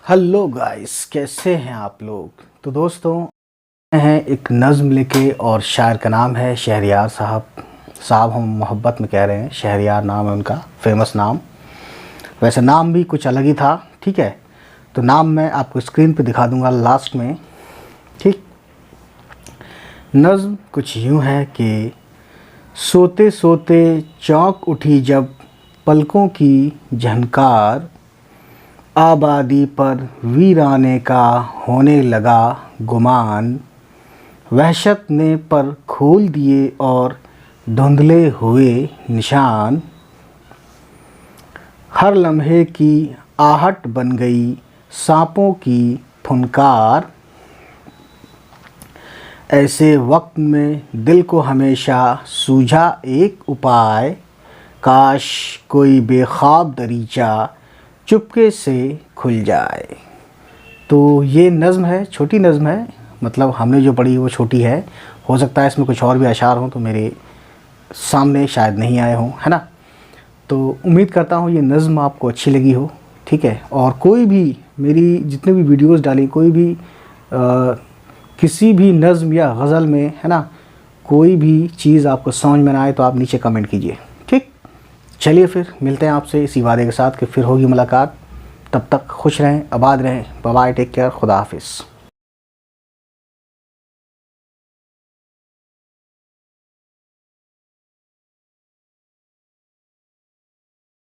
Hello guys, कैसे हैं आप लोग। तो दोस्तों हैं एक नज़्म लेके, और शायर का नाम है शहरयार साहब हम मोहब्बत में कह रहे हैं। शहरयार नाम है उनका, फेमस नाम। वैसे नाम भी कुछ अलग ही था, ठीक है। तो नाम मैं आपको स्क्रीन पे दिखा दूंगा लास्ट में, ठीक। नज़्म कुछ यूँ है कि सोते सोते चौंक उठी जब पलकों की झनकार, आबादी पर वीराने का होने लगा गुमान, वहशत ने पर खोल दिए और धुंधले हुए निशान, हर लम्हे की आहट बन गई सांपों की फुनकार, ऐसे वक्त में दिल को हमेशा सूझा एक उपाय, काश कोई बेख्वाब दरीचा चुपके से खुल जाए। तो ये नज़्म है, छोटी नज़्म है, मतलब हमने जो पढ़ी वो छोटी है। हो सकता है इसमें कुछ और भी अशार हों तो मेरे सामने शायद नहीं आए हों, है ना। तो उम्मीद करता हूँ ये नज़्म आपको अच्छी लगी हो, ठीक है। और कोई भी मेरी जितने भी वीडियोस डाली, कोई भी किसी भी नज़्म या गज़ल में, है ना, कोई भी चीज़ आपको समझ में ना आए तो आप नीचे कमेंट कीजिए, ठीक। चलिए फिर मिलते हैं आपसे इसी वादे के साथ कि फिर होगी मुलाकात। तब तक खुश रहें, आबाद रहें। बाय बाय, टेक केयर, खुदा हाफिज़।